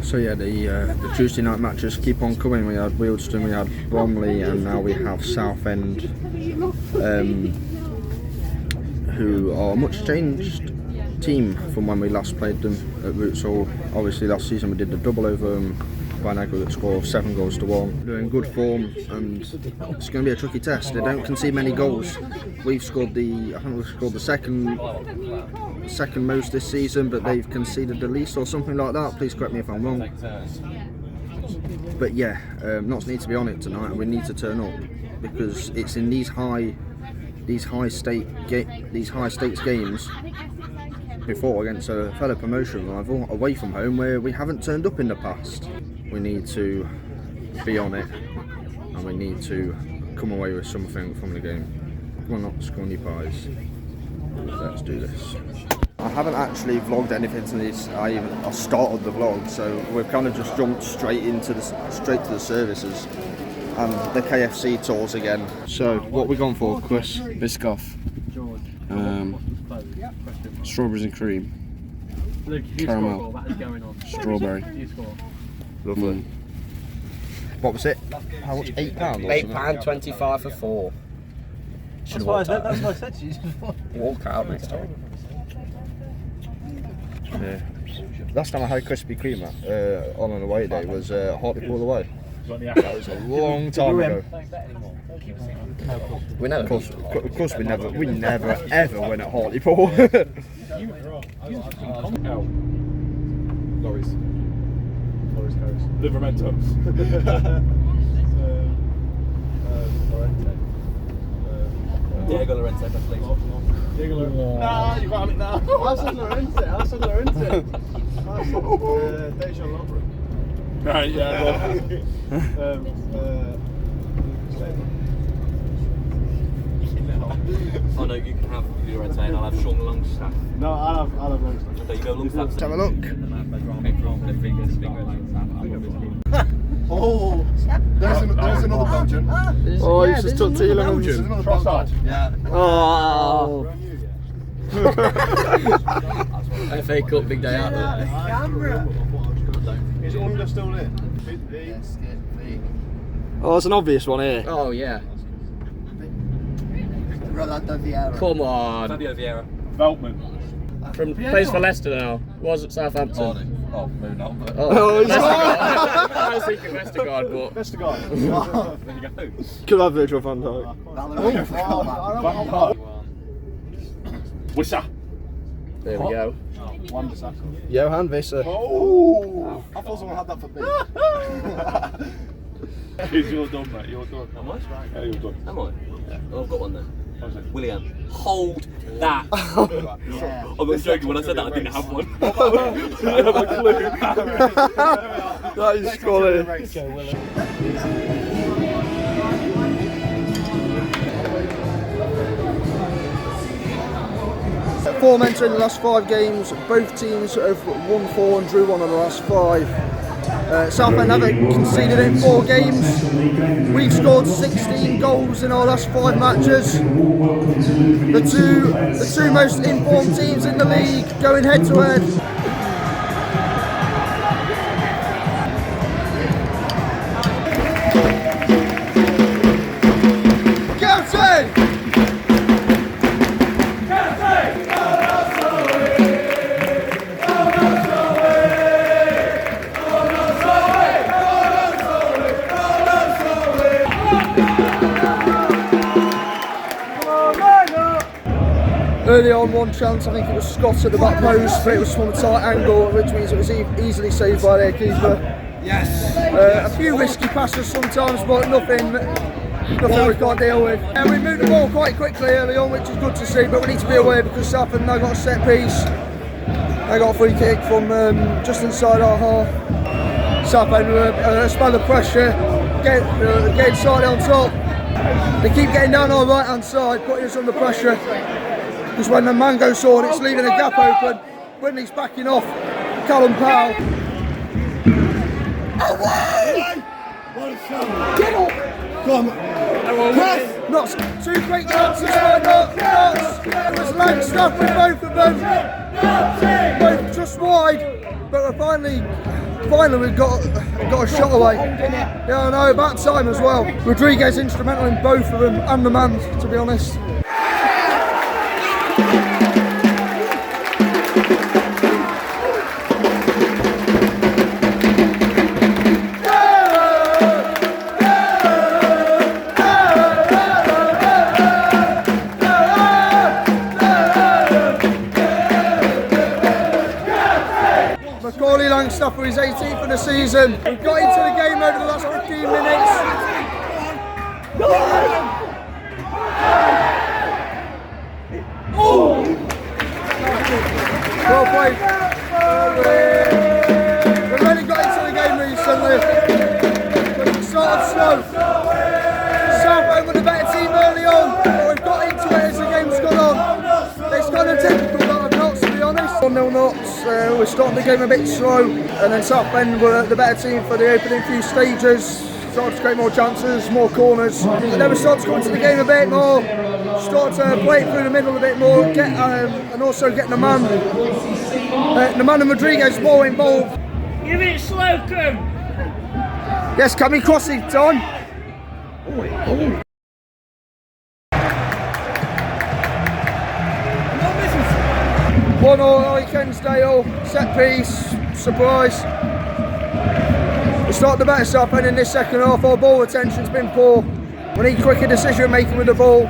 So yeah, the Tuesday night matches keep on coming. We had Wealdstone, we had Bromley, and now we have Southend, who are a much changed team from when we last played them at Roots Hall. Obviously last season we did the double over them by an aggregate score of 7-1. They're in good form, and it's going to be a tricky test. They don't concede many goals. We've scored I think we've scored the second most this season, but they've conceded the least or something like that. Please correct me if I'm wrong. But yeah, Notts need to be on it tonight, and we need to turn up, because it's in these high stakes games before against a fellow promotion rival away from home where we haven't turned up in the past. We need to be on it, and we need to come away with something from the game. Come on, Notts, come on, you pies. Let's do this. I haven't actually vlogged anything since I started the vlog, so we've kind of just jumped straight to the services and the KFC tours again. So, what are we going for, Chris? Biscoff. Strawberries and cream. Caramel. Strawberry. Lovely. What was it? How much? £8 or something? £8.25 for 4. That's what I said to you. Walk out next time. Yeah. Last time I had Krispy Kreme on an away day was Hartlepool away. That was a long time ago. We never. Of course we never ever win at Hartlepool. Lorries Coast. Livermento. Diego Llorente, please. Diego Llorente. Nah, you got it now. I said Llorente. Deja Lovren. Right, yeah. Oh no, you can have Llorente and I'll have Sean Longstaff. No, I'll have Longstaff. There you go, Longstaff. Let's have a look. Oh, there's another Belgian. Oh, you just took Teal and There's another Belgian. Yeah. Oh. FA Cup big day out there. Is Under still in? Oh, it's an obvious one here. Oh yeah. Rolando Vieira. Come on. Fabio Vieira. Veltman. From plays for Leicester now. Was at Southampton. Oh, maybe not. But... Oh, he's I was thinking Vestergaard, but Vestergaard. There you go. could have Virgil van Dijk. Wissa. there we go. Wan-Bissaka. Johan Visser. Oh! I thought someone had that for me. You're done, mate. You're done. Am I? Yeah, you're done. Am I? Yeah. Oh, I've got one then. What was it? William, hold that. Yeah. I'm not joking, when I said that I didn't have one. I didn't have a clue. That is quality. Four men in the last 5 games. Both teams have won 4 and drew 1 of the last 5. Southend haven't conceded in 4 games. We've scored 16 goals in our last 5 matches. The two most informed teams in the league going head to head. Early on, one chance, I think it was Scott at the back post, but it was from a tight angle, which means it was easily saved by their keeper. Yes! A few risky passes sometimes, but nothing we can't deal with. And we moved the ball quite quickly early on, which is good to see, but we need to be aware because Southend now got a set piece. They got a free kick from just inside our half. Southend spell the pressure, get slightly on top. They keep getting down our right hand side, putting us under pressure. Because when the man goes forward, it's leaving a gap open. Whitney's backing off. Callum Powell. Away! Get up! Come on! Press! Notts, 2 quick chances by Notts. It was Langstaff with both of them. Both just wide, but we're finally finally we've got a shot away. Yeah, I know, about time as well. Rodriguez instrumental in both of them, and the man, to be honest. For his 18th of the season. We've got into the game over the last 15 minutes. Well played. We've really got into the game recently. But it started slow. Southend were the better team early on, but we've got into it as the game's gone on. It's kind of typical that of Knots, to be honest. 1-0 Knots. We're starting the game a bit slow, and then Southend were the better team for the opening few stages. Started to create more chances, more corners, and then we started to go into the game a bit more. Start to play it through the middle a bit more, and also get the man and Rodriguez more involved. Give it slow, Kim. Yes, can we cross it, Don? 1-0 Kensdale, set piece, surprise. We start the better Southend in this second half. Our ball retention's been poor. We need quicker decision making with the ball.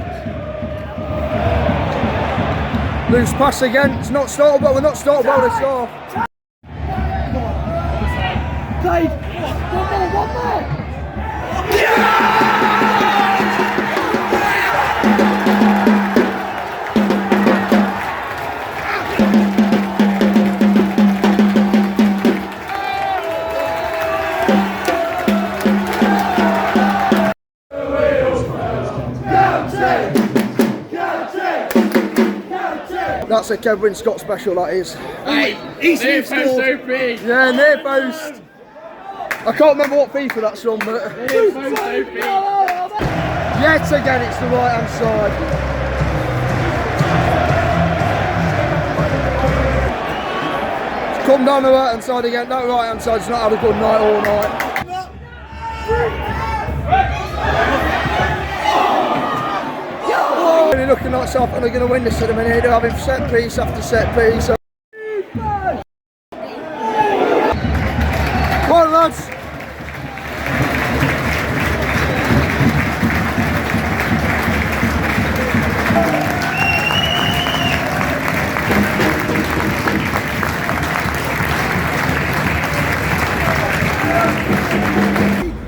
Loose pass again. It's not started well. We're not started well this half. Played. One more. That's a Kevin Scott special, that is. Hey, he's near post OP. Yeah, near post. I can't remember what FIFA that's on, but... Near post OP. Yet again, it's the right hand side. It's come down the right hand side again. That right hand side's not had a good night all night. Really looking like Southend are going to win this in a minute. They're having set piece after set piece. Come on, lads.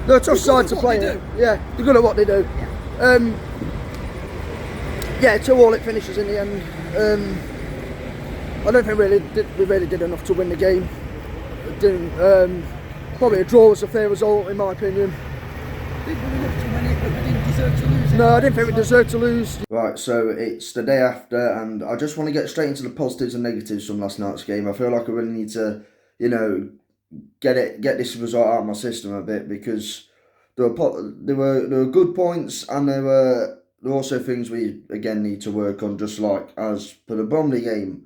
They're a tough side to play. Yeah, they're good at what they do. Yeah, 2-2 it finishes in the end. I don't think we really did enough to win the game. Probably a draw was a fair result in my opinion. No, I didn't think we deserved to lose. Right, so it's the day after, and I just want to get straight into the positives and negatives from last night's game. I feel like I really need to, get this result out of my system a bit, because there were good points, and there were also things we again need to work on, just like as per the Bromley game.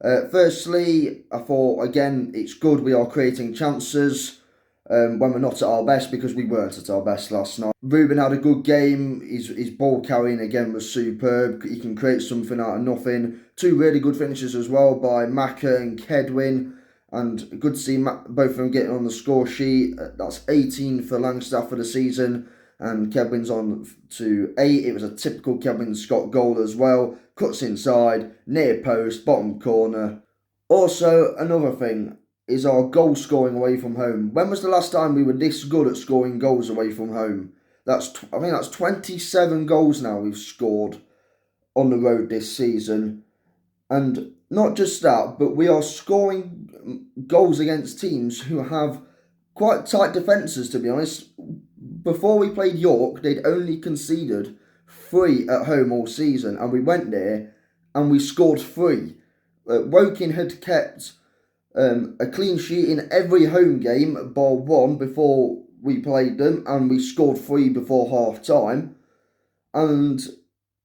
Firstly, I thought again it's good we are creating chances when we're not at our best, because we weren't at our best last night. Ruben had a good game. His ball carrying again was superb. He can create something out of nothing. 2 really good finishes as well by Maka and Kedwin. And good to see both of them getting on the score sheet. That's 18 for Langstaff for the season. And Kedwin's on to 8. It was a typical Kevin Scott goal as well. Cuts inside, near post, bottom corner. Also, another thing is our goal scoring away from home. When was the last time we were this good at scoring goals away from home? I think that's 27 goals now we've scored on the road this season. And not just that, but we are scoring goals against teams who have quite tight defences, to be honest. Before we played York, they'd only conceded 3 at home all season, and we went there and we scored 3. Woking had kept a clean sheet in every home game bar 1 before we played them, and we scored 3 before half time. And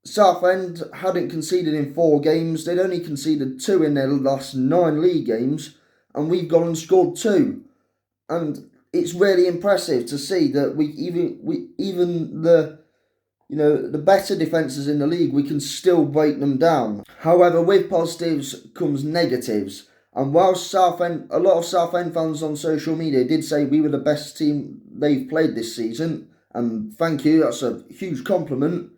Southend hadn't conceded in 4 games. They'd only conceded 2 in their last 9 league games, and we've gone and scored 2. and it's really impressive to see that even the the better defences in the league, we can still break them down. However, with positives comes negatives. And whilst a lot of Southend fans on social media did say we were the best team they've played this season, and thank you, that's a huge compliment,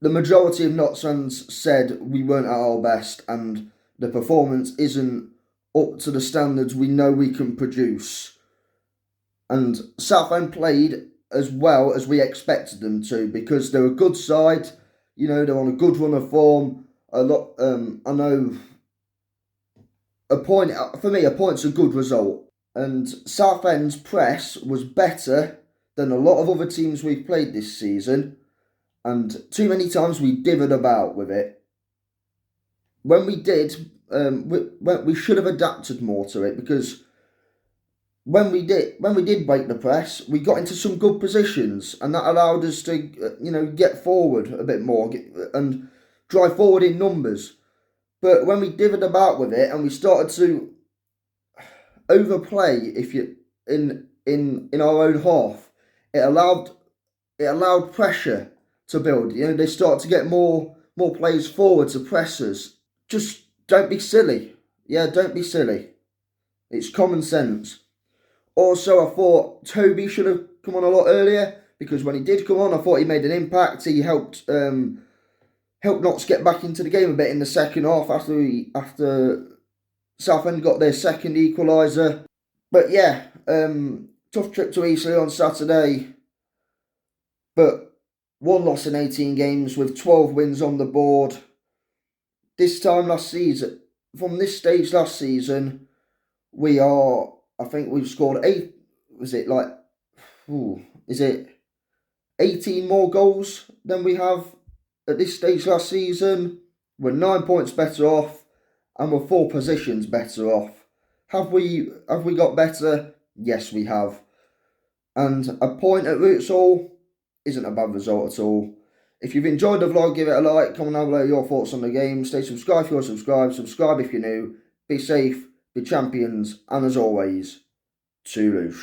the majority of Notts fans said we weren't at our best and the performance isn't up to the standards we know we can produce. And Southend played as well as we expected them to, because they're a good side, they're on a good run of form. I know a point's a good result. And Southend's press was better than a lot of other teams we've played this season, and too many times we dithered about with it. When we did, we should have adapted more to it, because when we did break the press, we got into some good positions, and that allowed us to get forward a bit more and drive forward in numbers. But when we dithered about with it and we started to overplay, in our own half, it allowed pressure to build. They start to get more players forward to press us. Just don't be silly. Yeah, don't be silly. It's common sense. Also, I thought Toby should have come on a lot earlier, because when he did come on, I thought he made an impact. He helped Notts get back into the game a bit in the second half after Southend got their second equaliser. But yeah, tough trip to Eastleigh on Saturday, but 1 loss in 18 games with 12 wins on the board. This time last season, from this stage last season, I think we've scored 18 more goals than we have at this stage last season. We're 9 points better off, and we're 4 positions better off. Have we got better? Yes, we have. And a point at Rootsall isn't a bad result at all. If you've enjoyed the vlog, give it a like, comment down below your thoughts on the game. Stay subscribed if you're subscribed, subscribe if you're new. Be safe, be champions, and as always, Toulouse.